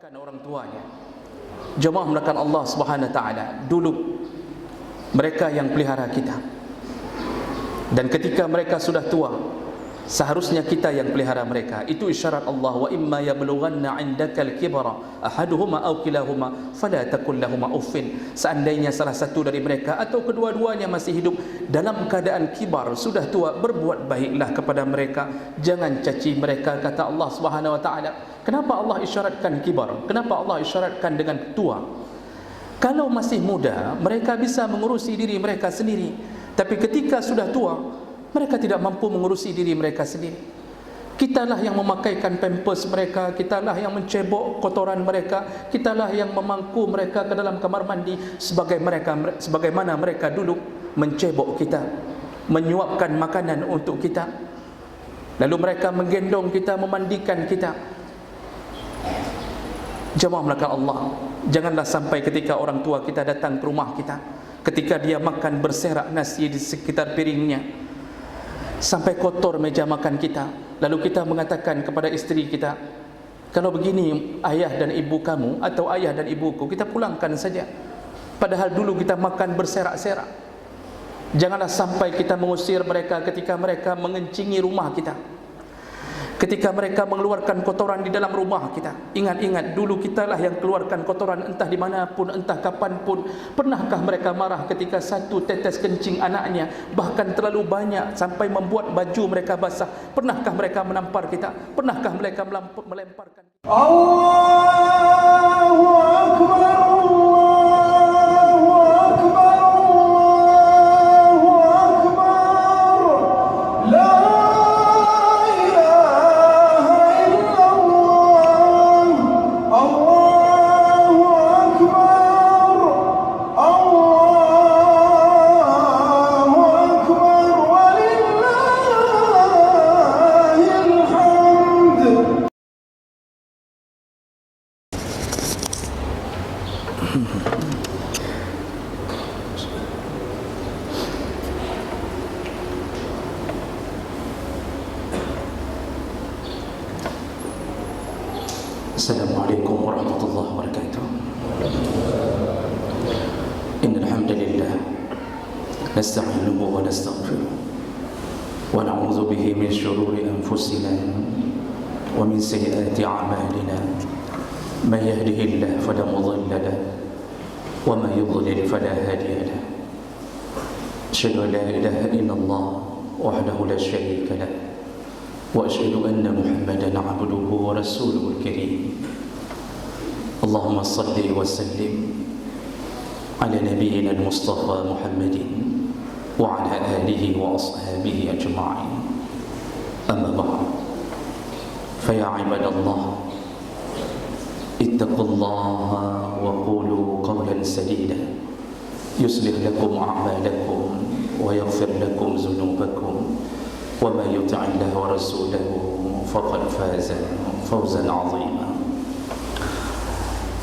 Kan orang tuanya. Jemaah melakukan Allah Subhanahu wa taala. Dulu mereka yang pelihara kita. Dan ketika mereka sudah tua, seharusnya kita yang pelihara mereka. Itu isyarat Allah, wa imma yablughanna 'indakal kibara ahaduhuma aw kilahuma fala taqul lahumu uffin. Seandainya salah satu dari mereka atau kedua-duanya masih hidup dalam keadaan kibar, sudah tua, berbuat baiklah kepada mereka, jangan caci mereka, kata Allah Subhanahu wa taala. Kenapa Allah isyaratkan kibar? Kenapa Allah isyaratkan dengan tua? Kalau masih muda, mereka bisa mengurusi diri mereka sendiri. Tapi ketika sudah tua, mereka tidak mampu mengurusi diri mereka sendiri. Kitalah yang memakaikan pampers mereka, kitalah yang mencebok kotoran mereka, kitalah yang memangku mereka ke dalam kamar mandi, sebagaimana mereka dulu mencebok kita, menyuapkan makanan untuk kita. Lalu mereka menggendong kita, memandikan kita. Jemaah melakukan Allah, janganlah sampai ketika orang tua kita datang ke rumah kita, ketika dia makan berserak nasi di sekitar piringnya, sampai kotor meja makan kita, lalu kita mengatakan kepada isteri kita, kalau begini ayah dan ibu kamu atau ayah dan ibuku, kita pulangkan saja. Padahal dulu kita makan berserak-serak. Janganlah sampai kita mengusir mereka ketika mereka mengencingi rumah kita, ketika mereka mengeluarkan kotoran di dalam rumah kita. Ingat-ingat, dulu kitalah yang keluarkan kotoran entah di manapun, entah kapanpun. Pernahkah mereka marah ketika satu tetes kencing anaknya bahkan terlalu banyak sampai membuat baju mereka basah? Pernahkah mereka menampar kita? Pernahkah mereka melemparkan kita? Allahu Akbar. Assalamualaikum warahmatullahi wabarakatuh. Innal hamdalillah nasta'inuhu wa nastaghfiruh wa na'udzu bihi min shururi anfusina wa min sayyiati a'malina. Man yahdihillahu fala mudilla lahu wa man yudlil fala hadiya lahu. Asyhadu an la ilaha illallah wahdahu la syarika lahu وأشهد أن محمدًا عبده ورسوله الكريم. اللهم صل وسلم على نبينا المصطفى محمد وعلى آله وأصحابه أجمعين. أما بعد، فيا عباد الله، اتقوا الله وقولوا قولا سديدا يصلح لكم أعمالكم ويغفر لكم ذنوبكم، ومن يطع الله ورسوله فقد فاز فوزا عظيما.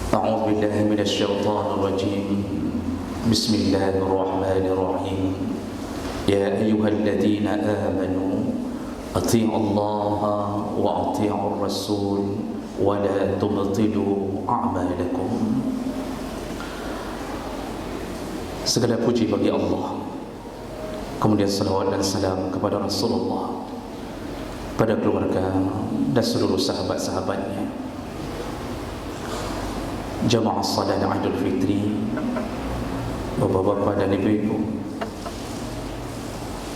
أعوذ بالله من الشيطان الرجيم. بسم الله الرحمن الرحيم. يا أيها الذين آمنوا أطيعوا الله وأطيعوا الرسول ولا تبطلوا أعمالكم. Segala puji bagi Allah, kemudian salawat dan salam kepada Rasulullah, pada keluarga dan seluruh sahabat-sahabatnya. Jamaah salat Idul Fitri, bapak-bapak dan ibu-ibu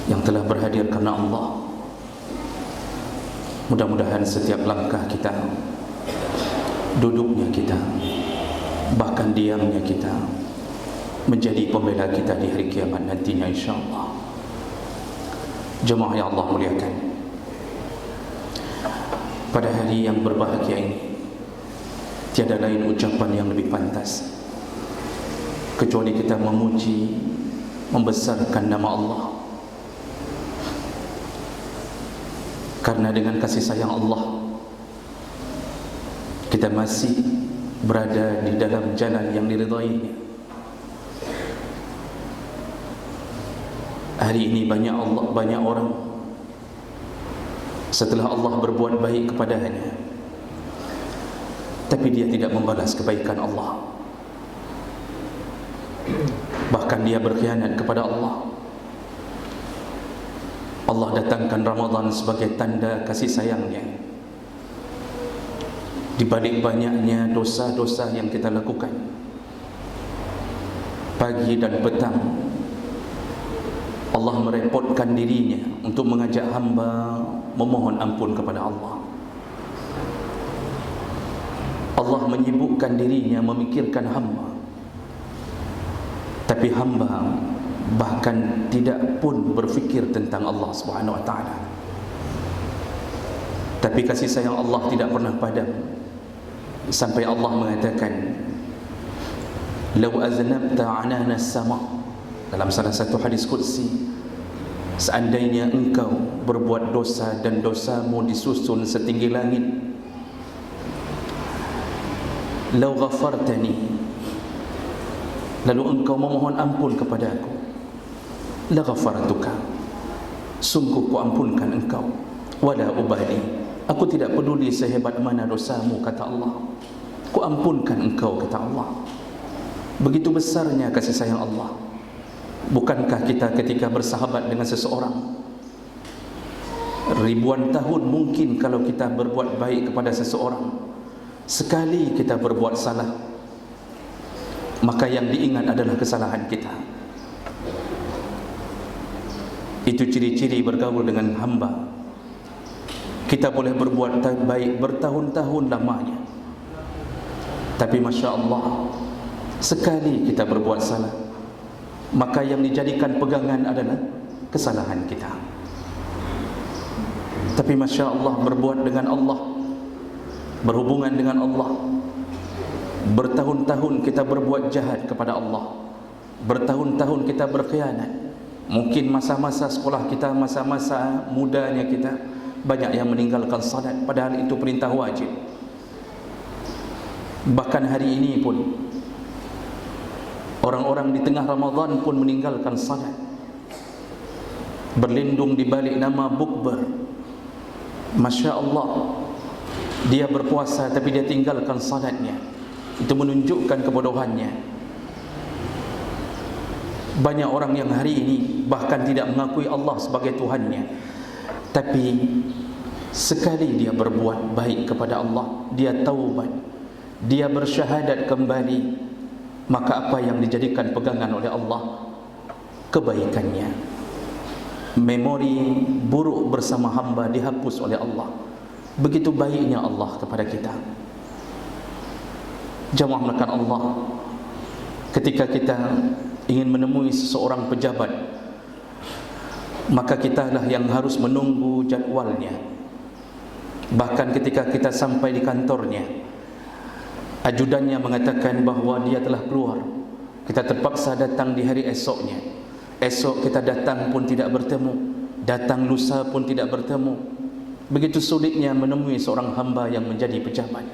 yang telah berhadir karena Allah, mudah-mudahan setiap langkah kita, duduknya kita, bahkan diamnya kita menjadi pembela kita di hari kiamat nantinya, insyaAllah. Jemaah yang Allah muliakan, pada hari yang berbahagia ini tiada lain ucapan yang lebih pantas kecuali kita memuji, membesarkan nama Allah. Karena dengan kasih sayang Allah, kita masih berada di dalam jalan yang diridainya. Hari ini banyak orang setelah Allah berbuat baik kepadanya, tapi dia tidak membalas kebaikan Allah. Bahkan dia berkhianat kepada Allah. Allah datangkan Ramadan sebagai tanda kasih sayangnya. Di balik banyaknya dosa-dosa yang kita lakukan, pagi dan petang Allah merepotkan dirinya untuk mengajak hamba memohon ampun kepada Allah. Allah menyibukkan dirinya memikirkan hamba, tapi hamba bahkan tidak pun berfikir tentang Allah Subhanahu wa taala. Tapi kasih sayang Allah tidak pernah padam, sampai Allah mengatakan, "Law aznabta 'anana as-sama'." Dalam salah satu hadis qudsi, seandainya engkau berbuat dosa dan dosamu disusun setinggi langit, "Law ghafartani," lalu engkau memohon ampun kepada aku, "la ghafartuka," sungguh ku ampunkan engkau, "wala ubali," aku tidak peduli sehebat mana dosamu, kata Allah, ku ampunkan engkau, kata Allah. Begitu besarnya kasih sayang Allah. Bukankah kita ketika bersahabat dengan seseorang, ribuan tahun mungkin kalau kita berbuat baik kepada seseorang, sekali kita berbuat salah, maka yang diingat adalah kesalahan kita. Itu ciri-ciri bergaul dengan hamba. Kita boleh berbuat baik bertahun-tahun lamanya, tapi Masya Allah, sekali kita berbuat salah, maka yang dijadikan pegangan adalah kesalahan kita. Tapi Masya Allah, berbuat dengan Allah, berhubungan dengan Allah, bertahun-tahun kita berbuat jahat kepada Allah, bertahun-tahun kita berkhianat. Mungkin masa-masa sekolah kita, masa-masa mudanya kita, banyak yang meninggalkan salat, padahal itu perintah wajib. Bahkan hari ini pun orang-orang di tengah Ramadan pun meninggalkan salat, berlindung di balik nama bukber. Masya Allah, dia berpuasa tapi dia tinggalkan salatnya. Itu menunjukkan kebodohannya. Banyak orang yang hari ini bahkan tidak mengakui Allah sebagai Tuhannya, tapi sekali dia berbuat baik kepada Allah, dia taubat, dia bersyahadat kembali, maka apa yang dijadikan pegangan oleh Allah? Kebaikannya. Memori buruk bersama hamba dihapus oleh Allah. Begitu baiknya Allah kepada kita. Jamaah melakukan Allah, ketika kita ingin menemui seseorang pejabat, maka kitalah yang harus menunggu jadwalnya. Bahkan ketika kita sampai di kantornya, ajudannya mengatakan bahawa dia telah keluar, kita terpaksa datang di hari esoknya. Esok kita datang pun tidak bertemu, datang lusa pun tidak bertemu. Begitu sulitnya menemui seorang hamba yang menjadi pejabat.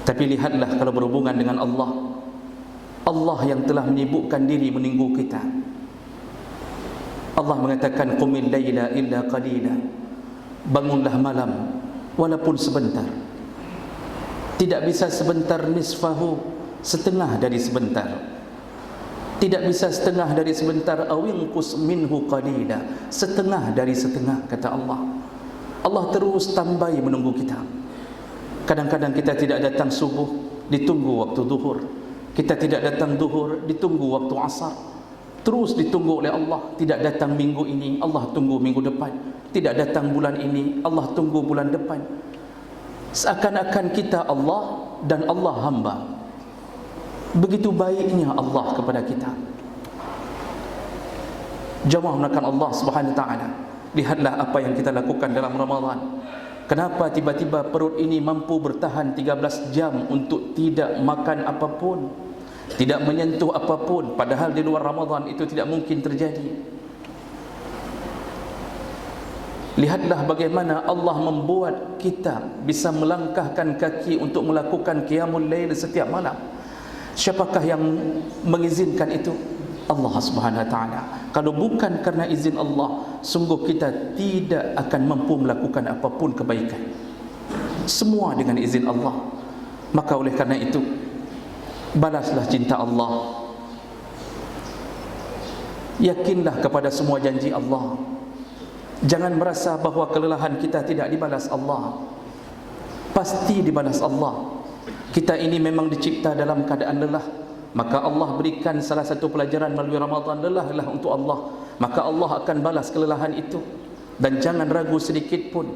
Tapi lihatlah kalau berhubungan dengan Allah, Allah yang telah menyibukkan diri menunggu kita. Allah mengatakan, "Qumil laila illa qalila." Bangunlah malam walaupun sebentar. Tidak bisa sebentar, nisfahu, setengah dari sebentar. Tidak bisa setengah dari sebentar, awinqus minhu qalila, setengah dari setengah, kata Allah. Allah terus tambai menunggu kita. Kadang-kadang kita tidak datang subuh, ditunggu waktu zuhur. Kita tidak datang zuhur, ditunggu waktu asar. Terus ditunggu oleh Allah. Tidak datang minggu ini, Allah tunggu minggu depan. Tidak datang bulan ini, Allah tunggu bulan depan. Seakan-akan kita Allah dan Allah hamba. Begitu baiknya Allah kepada kita. Jamaah menakan Allah Subhanahu wa taala. Lihatlah apa yang kita lakukan dalam Ramadan. Kenapa tiba-tiba perut ini mampu bertahan 13 jam untuk tidak makan apapun, tidak menyentuh apapun, padahal di luar Ramadan itu tidak mungkin terjadi. Lihatlah bagaimana Allah membuat kita bisa melangkahkan kaki untuk melakukan qiyamul lail setiap malam. Siapakah yang mengizinkan itu? Allah Subhanahu wa taala. Kalau bukan karena izin Allah, sungguh kita tidak akan mampu melakukan apapun kebaikan. Semua dengan izin Allah. Maka oleh karena itu, balaslah cinta Allah. Yakinlah kepada semua janji Allah. Jangan merasa bahawa kelelahan kita tidak dibalas Allah. Pasti dibalas Allah. Kita ini memang dicipta dalam keadaan lelah, maka Allah berikan salah satu pelajaran melalui Ramadan, lelahlah untuk Allah, maka Allah akan balas kelelahan itu. Dan jangan ragu sedikit pun.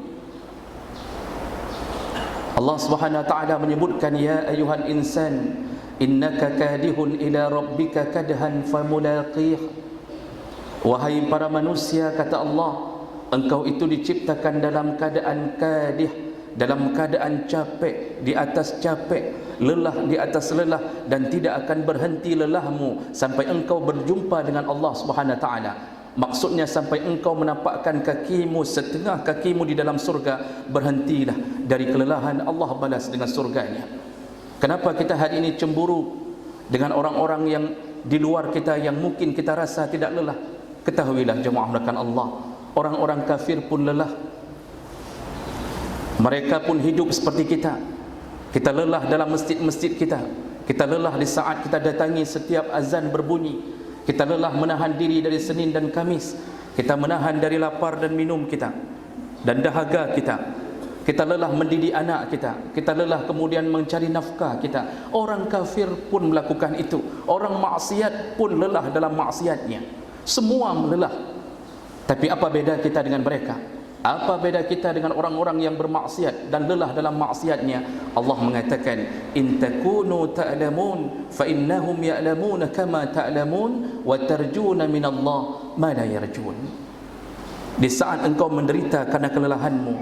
Allah Subhanahu wa taala menyebutkan, ya ayyuhal insan innaka kadihun ila rabbika kadhan famulaqih. Wahai para manusia, kata Allah, engkau itu diciptakan dalam keadaan kadih, dalam keadaan capek, di atas capek, lelah di atas lelah, dan tidak akan berhenti lelahmu sampai engkau berjumpa dengan Allah Subhanahu wa taala. Maksudnya sampai engkau menampakkan kakimu, setengah kakimu di dalam surga, berhentilah dari kelelahan, Allah balas dengan surganya. Kenapa kita hari ini cemburu dengan orang-orang yang di luar kita yang mungkin kita rasa tidak lelah? Ketahuilah jemaah mulakan Allah, orang-orang kafir pun lelah. Mereka pun hidup seperti kita. Kita lelah dalam masjid-masjid kita. Kita lelah di saat kita datangi setiap azan berbunyi. Kita lelah menahan diri dari Senin dan Kamis. Kita menahan dari lapar dan minum kita, dan dahaga kita. Kita lelah mendidik anak kita. Kita lelah kemudian mencari nafkah kita. Orang kafir pun melakukan itu. Orang maksiat pun lelah dalam maksiatnya. Semua lelah. Tapi apa beda kita dengan mereka? Apa beda kita dengan orang-orang yang bermaksiat dan lelah dalam maksiatnya? Allah mengatakan, in takunu ta'lamun fa innahum ya'lamuna kama ta'lamun wa tarjuna min Allah ma la yarjun. Di saat engkau menderita karena kelelahanmu,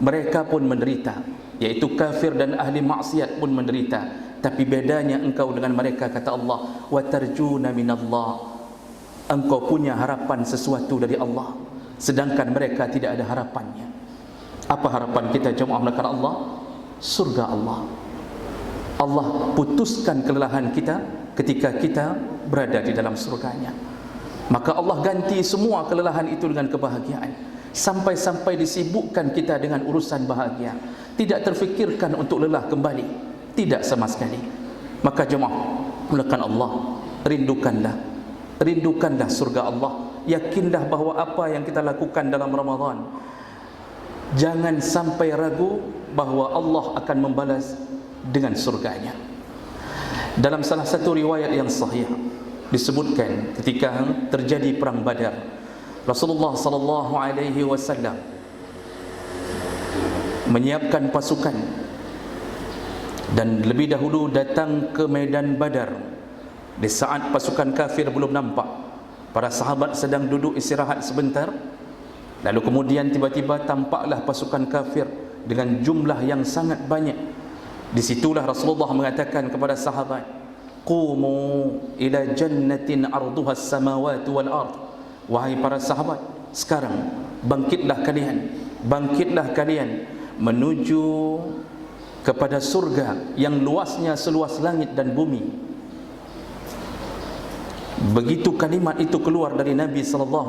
mereka pun menderita, yaitu kafir dan ahli maksiat pun menderita. Tapi bedanya engkau dengan mereka, kata Allah, wa tarjuna min Allah, engkau punya harapan sesuatu dari Allah, sedangkan mereka tidak ada harapannya. Apa harapan kita jemaah melakukan Allah? Surga Allah. Allah putuskan kelelahan kita ketika kita berada di dalam surganya. Maka Allah ganti semua kelelahan itu dengan kebahagiaan. Sampai-sampai disibukkan kita dengan urusan bahagia, tidak terfikirkan untuk lelah kembali, tidak sama sekali. Maka jemaah mulakan Allah, rindukanlah surga Allah. Yakinlah bahawa apa yang kita lakukan dalam Ramadan, jangan sampai ragu bahawa Allah akan membalas dengan surganya. Dalam salah satu riwayat yang sahih disebutkan ketika terjadi perang Badar, Rasulullah sallallahu alaihi wasallam menyiapkan pasukan dan lebih dahulu datang ke medan Badar di saat pasukan kafir belum nampak. Para sahabat sedang duduk istirahat sebentar, lalu kemudian tiba-tiba tampaklah pasukan kafir dengan jumlah yang sangat banyak. Disitulah Rasulullah mengatakan kepada sahabat, qumu ila jannatin arduha as-samawati wal ard. Wahai para sahabat, sekarang bangkitlah kalian menuju kepada surga yang luasnya seluas langit dan bumi. Begitu kalimat itu keluar dari Nabi SAW,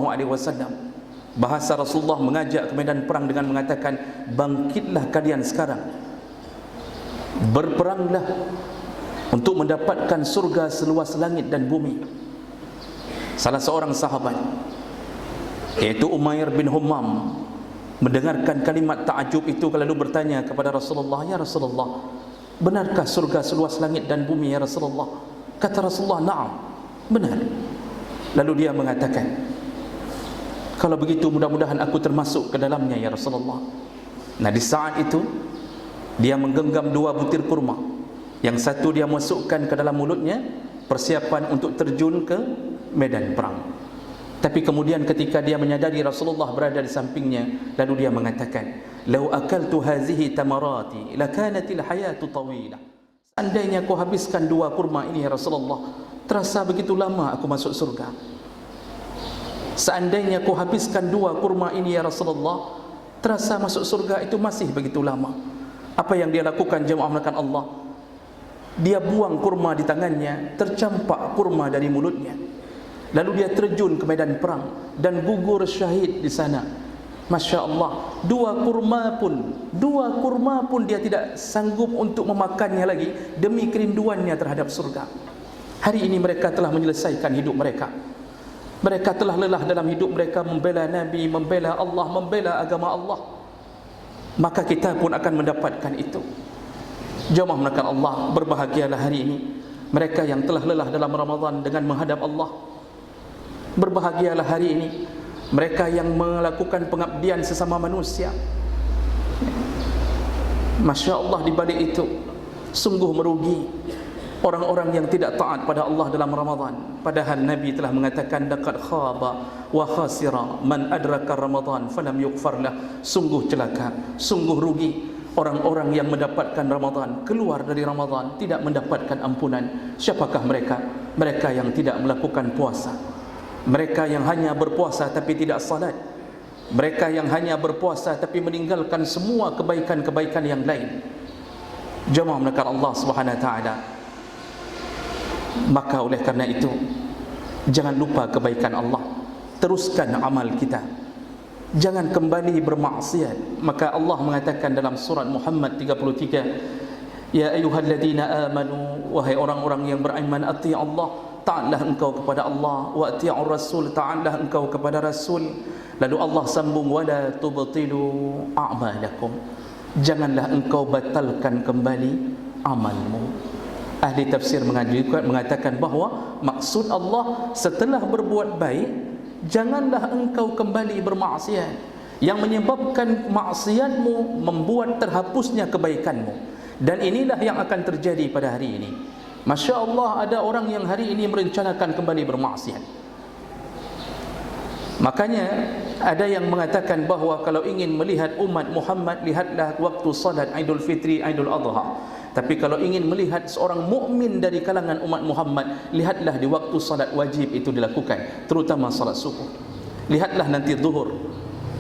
bahasa Rasulullah mengajak ke medan perang dengan mengatakan, bangkitlah kalian sekarang, berperanglah untuk mendapatkan surga seluas langit dan bumi. Salah seorang sahabat, yaitu Umair bin Humam, mendengarkan kalimat ta'ajub itu lalu bertanya kepada Rasulullah, ya Rasulullah, benarkah surga seluas langit dan bumi ya Rasulullah? Kata Rasulullah, na'am, benar. Lalu dia mengatakan, kalau begitu mudah-mudahan aku termasuk ke dalamnya ya Rasulullah. Nah, di saat itu dia menggenggam 2 butir kurma. Yang satu dia masukkan ke dalam mulutnya, persiapan untuk terjun ke medan perang. Tapi kemudian ketika dia menyadari Rasulullah berada di sampingnya, lalu dia mengatakan, "Lau akaltu hazihi tamarati lakanatil hayatu tawilah." Seandainya aku habiskan 2 kurma ini ya Rasulullah, terasa begitu lama aku masuk surga. Seandainya aku habiskan 2 kurma ini ya Rasulullah, terasa masuk surga itu masih begitu lama. Apa yang dia lakukan jemaah melakukan Allah? Dia buang kurma di tangannya, tercampak kurma dari mulutnya. Lalu dia terjun ke medan perang dan gugur syahid di sana. Masya Allah, dua kurma pun dia tidak sanggup untuk memakannya lagi demi kerinduannya terhadap surga. Hari ini mereka telah menyelesaikan hidup mereka. Mereka telah lelah dalam hidup mereka membela Nabi, membela Allah, membela agama Allah. Maka kita pun akan mendapatkan itu. Jemaah melakukan Allah, berbahagialah hari ini mereka yang telah lelah dalam Ramadan dengan menghadap Allah. Berbahagialah hari ini mereka yang melakukan pengabdian sesama manusia. Masya Allah, di balik itu sungguh merugi orang-orang yang tidak taat pada Allah dalam Ramadan. Padahal Nabi telah mengatakan, laqad khaba wa khasira man adraka Ramadan falam yughfar lah. Sungguh celaka, sungguh rugi orang-orang yang mendapatkan Ramadan, keluar dari Ramadan tidak mendapatkan ampunan. Siapakah mereka? Mereka yang tidak melakukan puasa, mereka yang hanya berpuasa tapi tidak salat, mereka yang hanya berpuasa tapi meninggalkan semua kebaikan-kebaikan yang lain. Jemaah melakukan Allah Subhanahu wa taala. Maka oleh karena itu, jangan lupa kebaikan Allah, teruskan amal kita, jangan kembali bermaksiat. Maka Allah mengatakan dalam surat Muhammad 33, ya ayyuhalladzina amanu, wahai orang-orang yang beriman, ati Allah, taatlah engkau kepada Allah, wa ati'ur rasul, taatlah engkau kepada Rasul. Lalu Allah sambung, wala tubtilu a'malakum, janganlah engkau batalkan kembali amalmu. Ahli tafsir mengatakan bahawa maksud Allah setelah berbuat baik, janganlah engkau kembali bermaksiat. Yang menyebabkan maksiatmu membuat terhapusnya kebaikanmu. Dan inilah yang akan terjadi pada hari ini. Masya Allah, ada orang yang hari ini merencanakan kembali bermaksiat. Makanya ada yang mengatakan bahawa kalau ingin melihat umat Muhammad, lihatlah waktu salat Aidul Fitri, Aidul Adha. Tapi kalau ingin melihat seorang mukmin dari kalangan umat Muhammad, lihatlah di waktu salat wajib itu dilakukan, terutama salat subuh. Lihatlah nanti zuhur,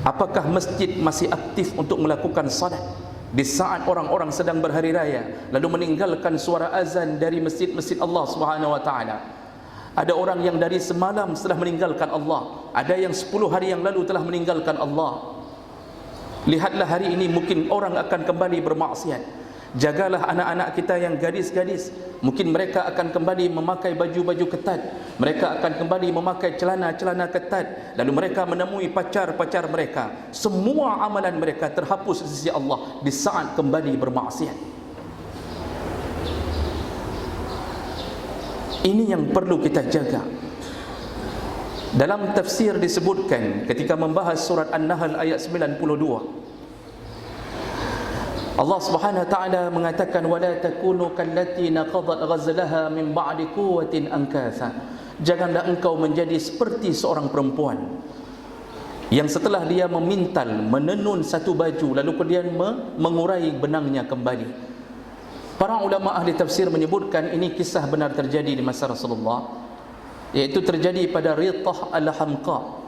apakah masjid masih aktif untuk melakukan salat di saat orang-orang sedang berhari raya, lalu meninggalkan suara azan dari masjid-masjid Allah Subhanahu wa taala. Ada orang yang dari semalam setelah meninggalkan Allah, ada yang 10 hari yang lalu telah meninggalkan Allah. Lihatlah hari ini mungkin orang akan kembali bermaksiat. Jagalah anak-anak kita yang gadis-gadis, mungkin mereka akan kembali memakai baju-baju ketat, mereka akan kembali memakai celana-celana ketat, lalu mereka menemui pacar-pacar mereka. Semua amalan mereka terhapus di sisi Allah di saat kembali bermaksiat. Ini yang perlu kita jaga. Dalam tafsir disebutkan ketika membahas surat An-Nahl ayat 92, Allah Subhanahu wa taala mengatakan, wala takunu kallati naqadat ghazlaha min ba'di quwwatin ankatha. Janganlah engkau menjadi seperti seorang perempuan yang setelah dia memintal, menenun satu baju, lalu kemudian mengurai benangnya kembali. Para ulama ahli tafsir menyebutkan ini kisah benar terjadi di masa Rasulullah, iaitu terjadi pada Ritah al-Hamqa,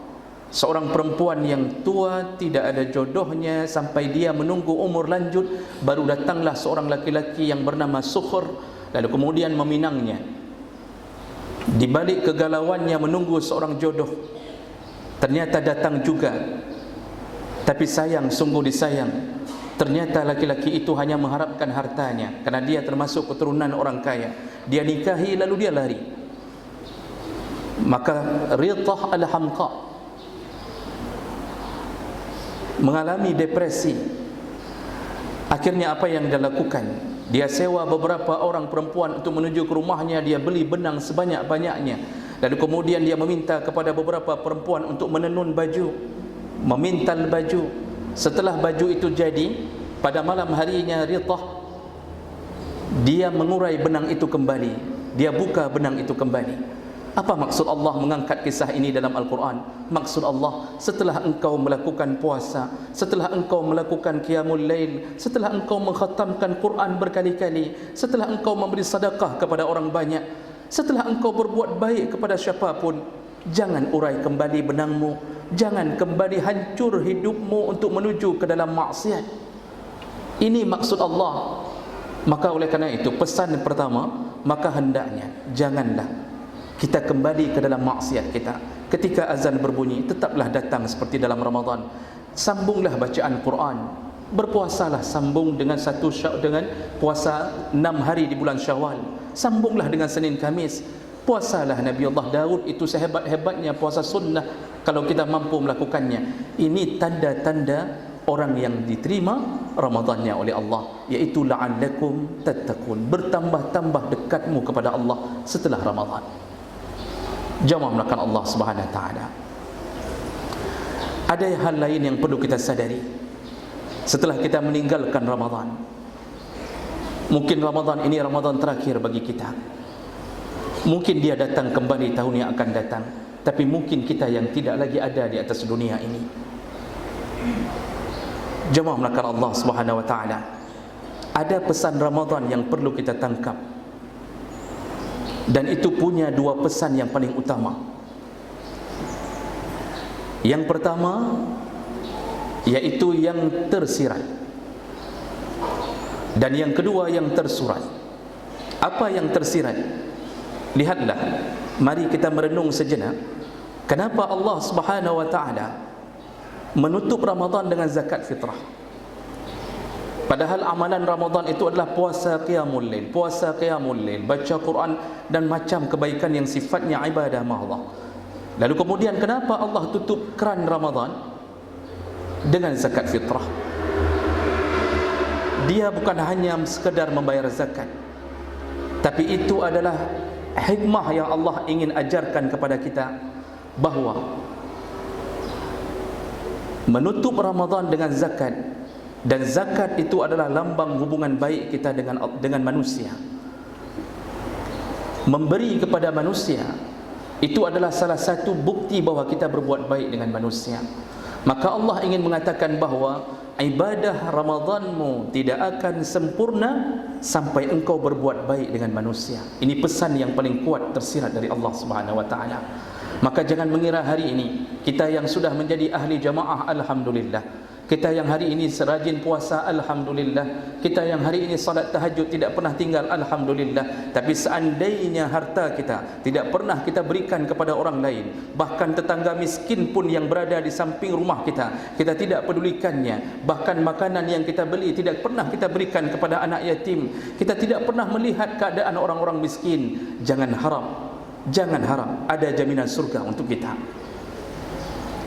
seorang perempuan yang tua, tidak ada jodohnya, sampai dia menunggu umur lanjut, baru datanglah seorang laki-laki yang bernama Sukhur, lalu kemudian meminangnya. Di balik kegalauannya menunggu seorang jodoh, ternyata datang juga. Tapi sayang, sungguh disayang, ternyata laki-laki itu hanya mengharapkan hartanya, karena dia termasuk keturunan orang kaya. Dia nikahi lalu dia lari. Maka Ritah al-Hamqa mengalami depresi. Akhirnya apa yang dia lakukan? Dia sewa beberapa orang perempuan untuk menuju ke rumahnya. Dia beli benang sebanyak-banyaknya, lalu kemudian dia meminta kepada beberapa perempuan untuk menenun baju, memintal baju. Setelah baju itu jadi, pada malam harinya Ritah, dia mengurai benang itu kembali, dia buka benang itu kembali. Apa maksud Allah mengangkat kisah ini dalam Al-Quran? Maksud Allah, setelah engkau melakukan puasa, setelah engkau melakukan qiyamul lail, setelah engkau mengkhatamkan Quran berkali-kali, setelah engkau memberi sedekah kepada orang banyak, setelah engkau berbuat baik kepada siapapun, jangan urai kembali benangmu, jangan kembali hancur hidupmu untuk menuju ke dalam maksiat. Ini maksud Allah. Maka oleh kerana itu, pesan pertama, maka hendaknya janganlah kita kembali ke dalam maksiat kita. Ketika azan berbunyi, tetaplah datang seperti dalam Ramadan. Sambunglah bacaan Quran. Berpuasalah, sambung dengan dengan puasa 6 hari di bulan Syawal. Sambunglah dengan Senin Kamis. Puasalah Nabi Allah Daud itu sehebat-hebatnya puasa sunnah kalau kita mampu melakukannya. Ini tanda-tanda orang yang diterima Ramadannya oleh Allah, yaitu la'allakum tattaqun, bertambah-tambah dekatmu kepada Allah setelah Ramadan. Jamaah melakukan Allah Subhanahu wa taala. Ada hal lain yang perlu kita sadari setelah kita meninggalkan Ramadan. Mungkin Ramadan ini Ramadan terakhir bagi kita. Mungkin dia datang kembali tahun yang akan datang, tapi mungkin kita yang tidak lagi ada di atas dunia ini. Jemaah melakukan Allah Subhanahu wa taala, ada pesan Ramadan yang perlu kita tangkap, dan itu punya dua pesan yang paling utama. Yang pertama yaitu yang tersirat, dan yang kedua yang tersurat. Apa yang tersirat? Lihatlah, mari kita merenung sejenak, kenapa Allah Subhanahu wa taala menutup Ramadan dengan zakat fitrah. Padahal amalan Ramadan itu adalah puasa qiyamul lail, baca Quran dan macam kebaikan yang sifatnya ibadah mahdhah. Lalu kemudian kenapa Allah tutup keran Ramadan dengan zakat fitrah? Dia bukan hanya sekadar membayar zakat, tapi itu adalah hikmah yang Allah ingin ajarkan kepada kita, bahawa menutup Ramadan dengan zakat, dan zakat itu adalah lambang hubungan baik kita dengan manusia. Memberi kepada manusia itu adalah salah satu bukti bahawa kita berbuat baik dengan manusia. Maka Allah ingin mengatakan bahawa ibadah Ramadanmu tidak akan sempurna sampai engkau berbuat baik dengan manusia. Ini pesan yang paling kuat tersirat dari Allah Subhanahu wa taala. Maka jangan mengira hari ini kita yang sudah menjadi ahli jamaah, alhamdulillah. Kita yang hari ini serajin puasa, alhamdulillah. Kita yang hari ini salat tahajud tidak pernah tinggal, alhamdulillah. Tapi seandainya harta kita tidak pernah kita berikan kepada orang lain, bahkan tetangga miskin pun yang berada di samping rumah kita, kita tidak pedulikannya. Bahkan makanan yang kita beli tidak pernah kita berikan kepada anak yatim. Kita tidak pernah melihat keadaan orang-orang miskin. Jangan harap ada jaminan surga untuk kita.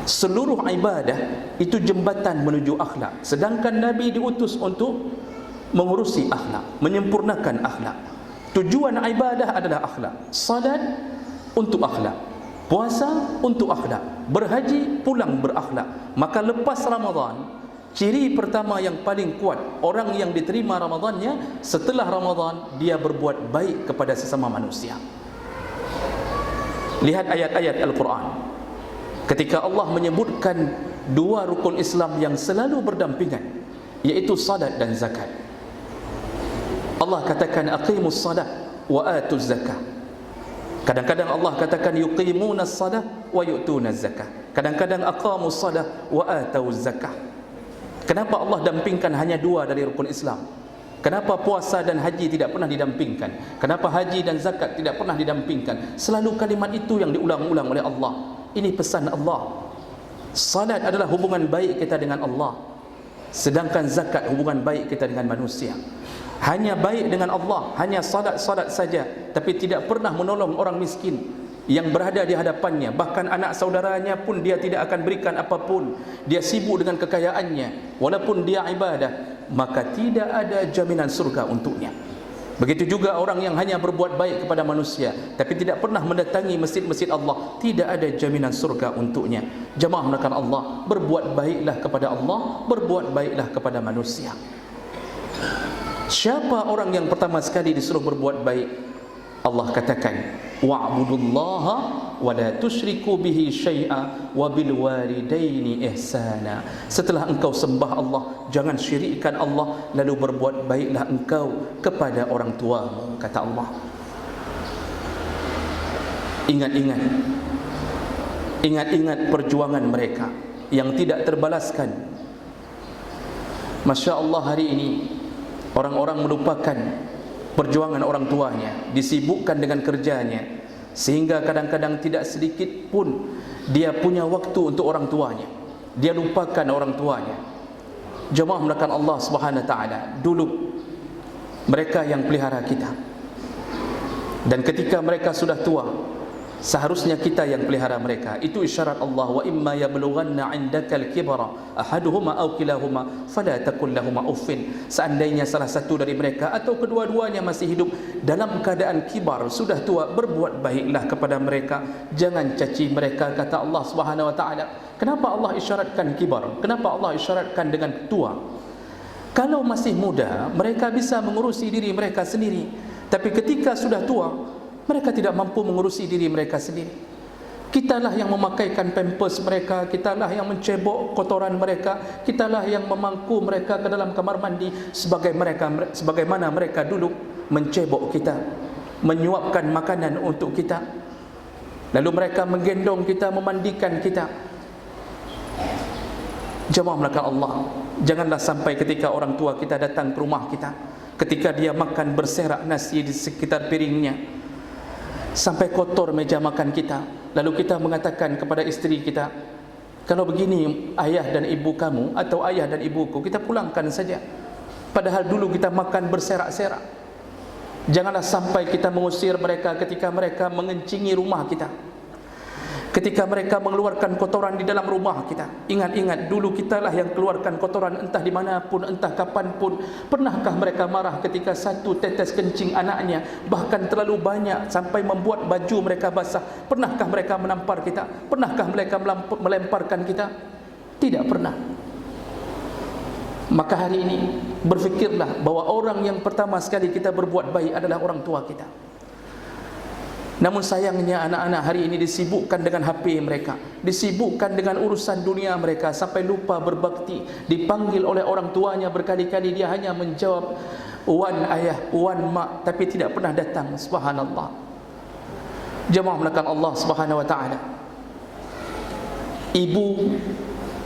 Seluruh ibadah itu jembatan menuju akhlak, sedangkan Nabi diutus untuk mengurusi akhlak, menyempurnakan akhlak. Tujuan ibadah adalah akhlak. Salat untuk akhlak, puasa untuk akhlak, berhaji pulang berakhlak. Maka lepas Ramadan, ciri pertama yang paling kuat orang yang diterima Ramadannya, setelah Ramadan dia berbuat baik kepada sesama manusia. Lihat ayat-ayat Al-Quran. Ketika Allah menyebutkan dua rukun Islam yang selalu berdampingan, yaitu salat dan zakat. Allah katakan aqimus salat wa atuz zakah. Kadang-kadang Allah katakan yuqimunas salat wa yu'tunaz zakah. Kadang-kadang aqamus salat wa atuz zakah. Kenapa Allah dampingkan hanya dua dari rukun Islam? Kenapa puasa dan haji tidak pernah didampingkan? Kenapa haji dan zakat tidak pernah didampingkan? Selalu kalimat itu yang diulang-ulang oleh Allah. Ini pesan Allah. Salat adalah hubungan baik kita dengan Allah, sedangkan zakat hubungan baik kita dengan manusia. Hanya baik dengan Allah, hanya salat-salat saja, tapi tidak pernah menolong orang miskin yang berada di hadapannya. Bahkan anak saudaranya pun dia tidak akan berikan apapun. Dia sibuk dengan kekayaannya, walaupun dia ibadah, maka tidak ada jaminan surga untuknya. Begitu juga orang yang hanya berbuat baik kepada manusia tapi tidak pernah mendatangi masjid-masjid Allah, tidak ada jaminan surga untuknya. Jemaah menekan Allah, berbuat baiklah kepada Allah, berbuat baiklah kepada manusia. Siapa orang yang pertama sekali disuruh berbuat baik? Allah katakan, wa'budullaha wa la tusyriku bihi syai'a wa bil walidaini ihsana. Setelah engkau sembah Allah, jangan syirikkan Allah, lalu berbuat baiklah engkau kepada orang tuamu, kata Allah. Ingat-ingat perjuangan mereka yang tidak terbalaskan. Masya Allah, hari ini orang-orang melupakan perjuangan orang tuanya, disibukkan dengan kerjanya, sehingga kadang-kadang tidak sedikit pun dia punya waktu untuk orang tuanya, dia lupakan orang tuanya. Jemaah melakukan Allah Subhanahu wa taala, dulu mereka yang pelihara kita, dan ketika mereka sudah tua, seharusnya kita yang pelihara mereka. Itu isyarat Allah, wa imma yablughanna 'indakal kibara ahaduhuma aw kilahuma fala taqul lahumā uffin. Seandainya salah satu dari mereka atau kedua-duanya masih hidup dalam keadaan kibar, sudah tua, berbuat baiklah kepada mereka, jangan caci mereka, kata Allah Subhanahu wa taala. Kenapa Allah isyaratkan kibar? Kenapa Allah isyaratkan dengan tua? Kalau masih muda, mereka bisa mengurusi diri mereka sendiri, tapi ketika sudah tua, mereka tidak mampu mengurusi diri mereka sendiri. Kitalah yang memakaikan pampers mereka, kitalah yang mencebok kotoran mereka, kitalah yang memangku mereka ke dalam kamar mandi, sebagaimana mereka dulu mencebok kita, menyuapkan makanan untuk kita. Lalu mereka menggendong kita, memandikan kita. Jemaah melakukan Allah, janganlah sampai ketika orang tua kita datang ke rumah kita, ketika dia makan berserak nasi di sekitar piringnya, sampai kotor meja makan kita, lalu kita mengatakan kepada isteri kita, kalau begini ayah dan ibu kamu atau ayah dan ibuku, kita pulangkan saja, padahal dulu kita makan berserak-serak. Janganlah sampai kita mengusir mereka ketika mereka mengencingi rumah kita, ketika mereka mengeluarkan kotoran di dalam rumah kita. Ingat-ingat, dulu kitalah yang keluarkan kotoran entah di manapun, entah kapanpun. Pernahkah mereka marah ketika satu tetes kencing anaknya bahkan terlalu banyak sampai membuat baju mereka basah? Pernahkah mereka menampar kita? Pernahkah mereka melemparkan kita? Tidak pernah. Maka hari ini berfikirlah bahwa orang yang pertama sekali kita berbuat baik adalah orang tua kita. Namun sayangnya anak-anak hari ini disibukkan dengan HP mereka, disibukkan dengan urusan dunia mereka, sampai lupa berbakti. Dipanggil oleh orang tuanya berkali-kali, dia hanya menjawab wan ayah, wan mak, tapi tidak pernah datang. Subhanallah. Jemaah melakukan Allah Subhanahu wa taala, ibu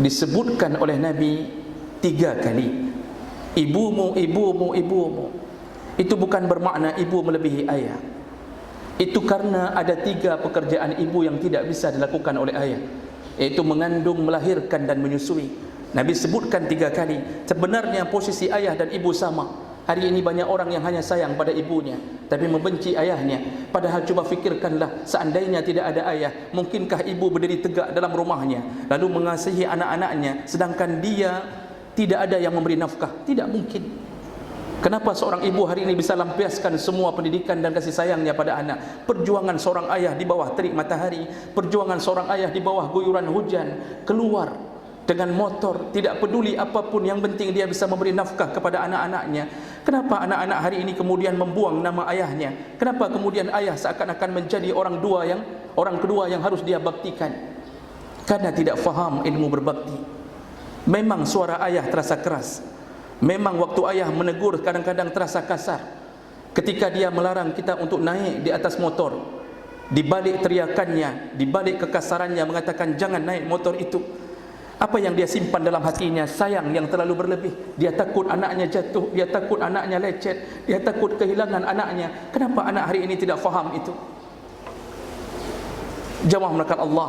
disebutkan oleh Nabi 3 kali. Ibumu, ibumu, ibumu. Itu bukan bermakna ibu melebihi ayah. Itu karena ada 3 pekerjaan ibu yang tidak bisa dilakukan oleh ayah, yaitu mengandung, melahirkan dan menyusui. Nabi sebutkan 3 kali. Sebenarnya posisi ayah dan ibu sama. Hari ini banyak orang yang hanya sayang pada ibunya tapi membenci ayahnya. Padahal coba fikirkanlah, seandainya tidak ada ayah, mungkinkah ibu berdiri tegak dalam rumahnya lalu mengasihi anak-anaknya, sedangkan dia tidak ada yang memberi nafkah? Tidak mungkin. Kenapa seorang ibu hari ini bisa lampiaskan semua pendidikan dan kasih sayangnya pada anak? Perjuangan seorang ayah di bawah terik matahari, perjuangan seorang ayah di bawah guyuran hujan, keluar dengan motor, tidak peduli apapun, yang penting dia bisa memberi nafkah kepada anak-anaknya. Kenapa anak-anak hari ini kemudian membuang nama ayahnya? Kenapa kemudian ayah seakan-akan menjadi orang kedua yang harus dia baktikan? Karena tidak faham ilmu berbakti. Memang suara ayah terasa keras, memang waktu ayah menegur kadang-kadang terasa kasar. Ketika dia melarang kita untuk naik di atas motor, di balik teriakannya, di balik kekasarannya mengatakan jangan naik motor itu, apa yang dia simpan dalam hatinya? Sayang yang terlalu berlebih. Dia takut anaknya jatuh, dia takut anaknya lecet, dia takut kehilangan anaknya. Kenapa anak hari ini tidak faham itu? Jemaah melakukan Allah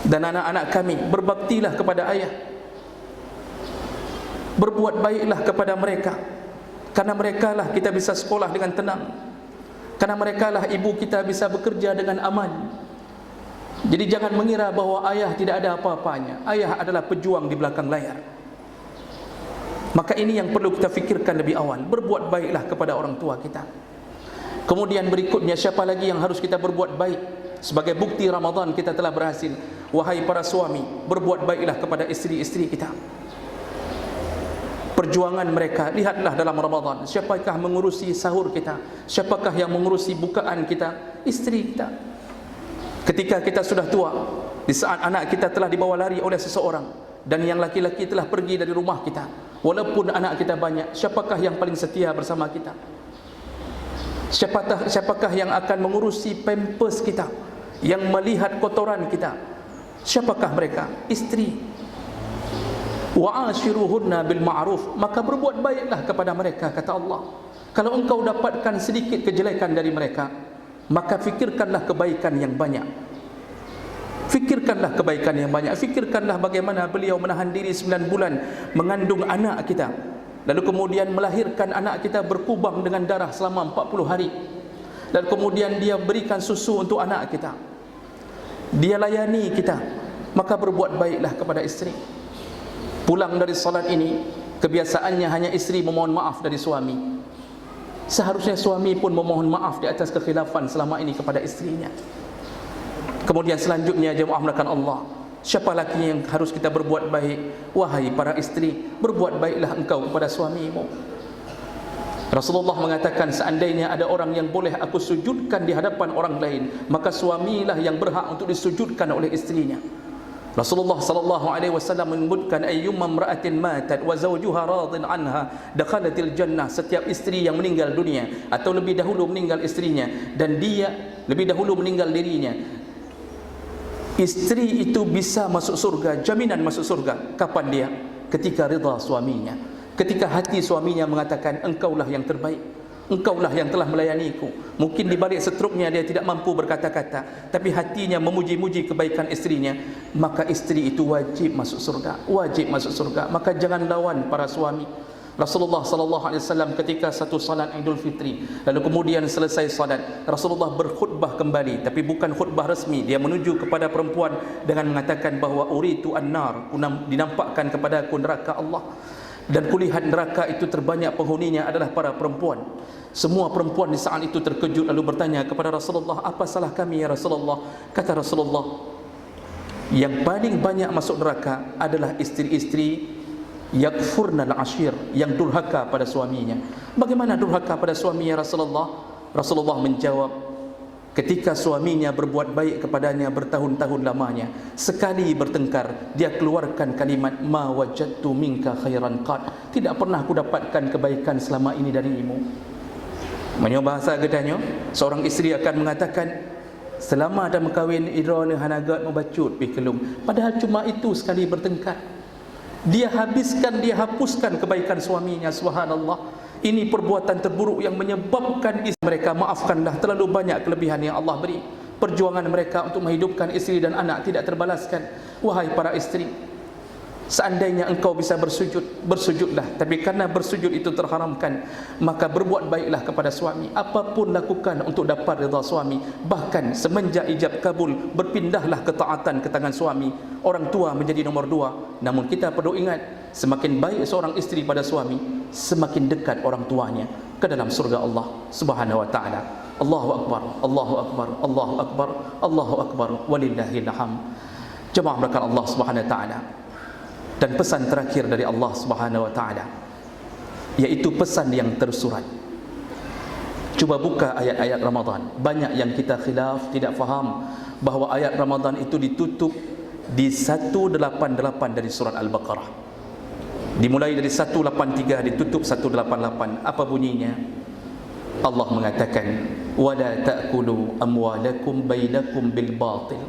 dan anak-anak kami, berbaktilah kepada ayah, berbuat baiklah kepada mereka. Karena merekalah kita bisa sekolah dengan tenang, karena merekalah ibu kita bisa bekerja dengan aman. Jadi jangan mengira bahwa ayah tidak ada apa-apanya. Ayah adalah pejuang di belakang layar. Maka ini yang perlu kita fikirkan lebih awal. Berbuat baiklah kepada orang tua kita. Kemudian berikutnya, siapa lagi yang harus kita berbuat baik? Sebagai bukti Ramadan kita telah berhasil. Wahai para suami, berbuat baiklah kepada isteri-isteri kita. Perjuangan mereka, lihatlah dalam Ramadan, siapakah mengurusi sahur kita? Siapakah yang mengurusi bukaan kita? Isteri kita. Ketika kita sudah tua, di saat anak kita telah dibawa lari oleh seseorang dan yang laki-laki telah pergi dari rumah kita, walaupun anak kita banyak, siapakah yang paling setia bersama kita? Siapakah yang akan mengurusi pampers kita, yang melihat kotoran kita? Siapakah mereka? Istri. Wa'ashiruhunna bil ma'ruf, maka berbuat baiklah kepada mereka, kata Allah. Kalau engkau dapatkan sedikit kejelekan dari mereka, maka fikirkanlah kebaikan yang banyak. Fikirkanlah kebaikan yang banyak. Fikirkanlah bagaimana beliau menahan diri 9 bulan mengandung anak kita, lalu kemudian melahirkan anak kita berkubang dengan darah selama 40 hari, dan kemudian dia berikan susu untuk anak kita, dia layani kita. Maka berbuat baiklah kepada isteri. Pulang dari salat ini, kebiasaannya hanya isteri memohon maaf dari suami. Seharusnya suami pun memohon maaf di atas kekhilafan selama ini kepada istrinya. Kemudian selanjutnya, jemaah melakukan Allah, siapa lagi yang harus kita berbuat baik? Wahai para isteri, berbuat baiklah engkau kepada suamimu. Rasulullah mengatakan, seandainya ada orang yang boleh aku sujudkan di hadapan orang lain, maka suamilah yang berhak untuk disujudkan oleh istrinya. Rasulullah sallallahu alaihi wasallam menyebutkan, ayyumma imra'atin matat wa zawjuha radin anha dakhalatil jannah. Setiap isteri yang meninggal dunia atau lebih dahulu meninggal istrinya dan dia lebih dahulu meninggal dirinya, isteri itu bisa masuk surga, jaminan masuk surga. Kapan dia? Ketika ridha suaminya, ketika hati suaminya mengatakan, engkaulah yang terbaik, engkaulah yang telah melayaniku. Mungkin di balik setruknya dia tidak mampu berkata-kata, tapi hatinya memuji-muji kebaikan istrinya, maka istri itu wajib masuk surga, wajib masuk surga. Maka jangan lawan para suami. Rasulullah sallallahu alaihi wasallam ketika satu salat Idul Fitri, lalu kemudian selesai salat, Rasulullah berkhutbah kembali, tapi bukan khutbah resmi. Dia menuju kepada perempuan dengan mengatakan bahawa uritu an-nar, dinampakkan kepada aku neraka Allah, dan kulihat neraka itu terbanyak penghuninya adalah para perempuan. Semua perempuan di saat itu terkejut lalu bertanya kepada Rasulullah, apa salah kami ya Rasulullah? Kata Rasulullah, yang paling banyak masuk neraka adalah isteri-isteri yakfurnal ashir, yang durhaka pada suaminya. Bagaimana durhaka pada suami ya Rasulullah? Rasulullah menjawab, ketika suaminya berbuat baik kepadanya bertahun-tahun lamanya, sekali bertengkar dia keluarkan kalimat, ma wajadtu minka khairan qad, tidak pernah aku dapatkan kebaikan selama ini darimu. Menyo bahasa gedanya, seorang isteri akan mengatakan, selama ada mengkawin idrona hanagat membacut bikelung, padahal cuma itu sekali bertengkar. Dia habiskan, dia hapuskan kebaikan suaminya. Subhanallah, ini perbuatan terburuk yang menyebabkan isteri mereka, maafkanlah, terlalu banyak kelebihan yang Allah beri. Perjuangan mereka untuk menghidupkan isteri dan anak tidak terbalaskan. Wahai para isteri, seandainya engkau bisa bersujud, bersujudlah. Tapi karena bersujud itu terharamkan, maka berbuat baiklah kepada suami. Apapun lakukan untuk dapat rida suami. Bahkan semenjak ijab kabul, berpindahlah ketaatan ke tangan suami. Orang tua menjadi nomor 2. Namun kita perlu ingat, semakin baik seorang isteri pada suami, semakin dekat orang tuanya ke dalam surga Allah Subhanahu wa taala. Allahu akbar, Allahu akbar, Allahu akbar, Allahu akbar, walillahil hamd. Jemaah berkat Allah Subhanahu wa taala. Dan pesan terakhir dari Allah Subhanahu wa taala, yaitu pesan yang tersurat. Cuba buka ayat-ayat Ramadan. Banyak yang kita khilaf, tidak faham bahawa ayat Ramadan itu ditutup di 188 dari surat Al-Baqarah. Dimulai dari 183 ditutup 188. Apa bunyinya? Allah mengatakan, wala ta'kulu amwalakum bainakum bil batil.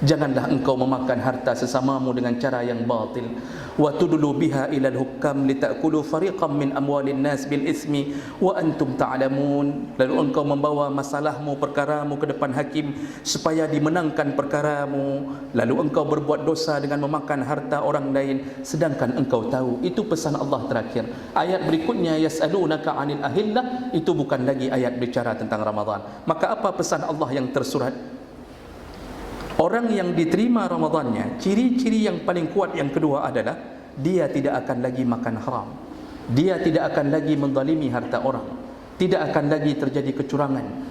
Janganlah engkau memakan harta sesamamu dengan cara yang batil. Wa tudlu biha ilal hukam litakulu fariqam min amwalin nas bil ismi wa antum ta'lamun. Lalu engkau membawa masalahmu, perkaramu ke depan hakim supaya dimenangkan perkaramu. Lalu engkau berbuat dosa dengan memakan harta orang lain sedangkan engkau tahu. Itu pesan Allah terakhir. Ayat berikutnya, yas'alunaka 'anil ahillah, itu bukan lagi ayat bicara tentang Ramadan. Maka apa pesan Allah yang tersurat? Orang yang diterima Ramadannya, ciri-ciri yang paling kuat yang kedua adalah dia tidak akan lagi makan haram, dia tidak akan lagi menzalimi harta orang, tidak akan lagi terjadi kecurangan.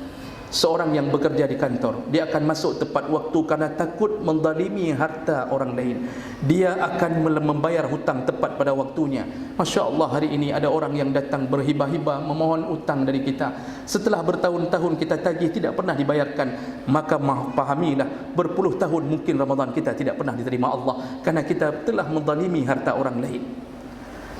Seorang yang bekerja di kantor, dia akan masuk tepat waktu karena takut menzalimi harta orang lain. Dia akan membayar hutang tepat pada waktunya. Masya Allah, hari ini ada orang yang datang berhibah-hibah memohon hutang dari kita. Setelah bertahun-tahun kita tagih tidak pernah dibayarkan, maka pahamilah, berpuluh tahun mungkin Ramadan kita tidak pernah diterima Allah karena kita telah menzalimi harta orang lain.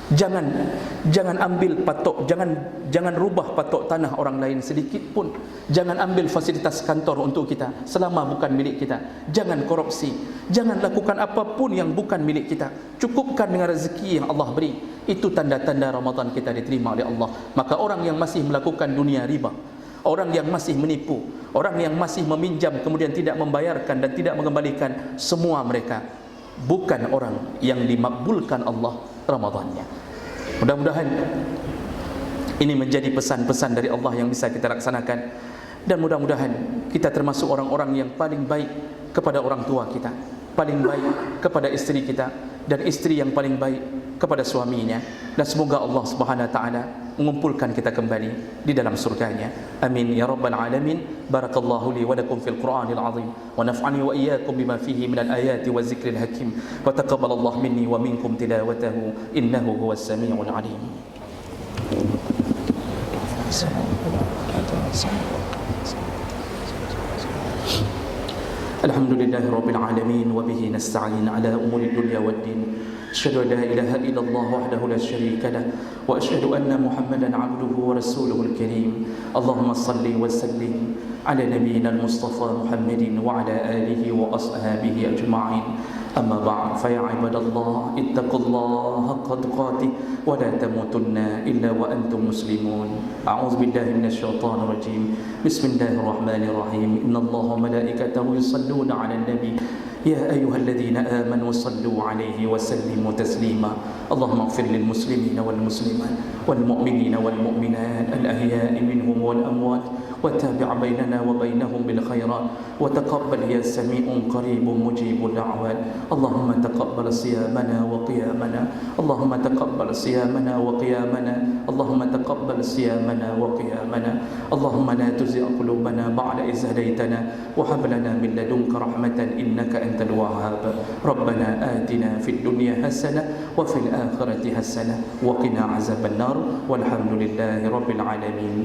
Jangan ambil patok, jangan rubah patok tanah orang lain sedikit pun. Jangan ambil fasilitas kantor untuk kita selama bukan milik kita. Jangan korupsi, jangan lakukan apapun yang bukan milik kita. Cukupkan dengan rezeki yang Allah beri. Itu tanda-tanda Ramadan kita diterima oleh Allah. Maka orang yang masih melakukan dunia riba, orang yang masih menipu, Orang yang masih meminjam kemudian tidak membayarkan dan tidak mengembalikan, semua mereka bukan orang yang dimakbulkan Allah Ramadannya. Mudah-mudahan ini menjadi pesan-pesan dari Allah yang bisa kita laksanakan, dan mudah-mudahan kita termasuk orang-orang yang paling baik kepada orang tua kita, paling baik kepada istri kita, dan istri yang paling baik kepada suaminya. Dan semoga Allah Subhanahu wa taala mengumpulkan kita kembali di dalam surganya. Amin ya rabbal alamin. Barakallahu li wa lakum fil Qur'anil azim wa naf'ani wa iyyakum bima fihi minal ayati wa zikril hakim wa taqabbalallahu minni wa minkum tilawatahu innahu huwas samiul alim. Alhamdulillahi rabbil alamin wa bihi nasta'in ala umuri dunya waddin. أشهد أن لا إله إلا الله وحده لا شريك له وأشهد أن محمدا عبده ورسوله الكريم. اللهم صل وسلم على نبينا المصطفى محمد وعلى آله وأصحابه أجمعين. أما بعد فيا عباد الله اتقوا الله حق تقاته ولا تموتن إلا وأنتم مسلمون. أعوذ بالله من الشيطان الرجيم. بسم الله الرحمن الرحيم. إن الله وملائكته يصلون على النبي يا أيها الذين آمنوا صلوا عليه وسلموا تسليما. اللهم اغفر للمسلمين والمسلمات والمؤمنين والمؤمنات الأحياء منهم والأموات وتابع بيننا وبينهم بالخيرات وتقبل يا سميع قريب مجيب الدعوات. اللهم تقبل صيامنا وقيامنا. اللهم تقبل صيامنا وقيامنا. اللهم تقبل صيامنا وقيامنا. اللهم لا تزغ قلوبنا بعد إذ هديتنا وهب لنا من لدنك رحمة إنك أنت الوهاب. ربنا آتنا في الدنيا حسنة وفي الآخرة حسنة وقنا عذاب النار والحمد لله رب العالمين.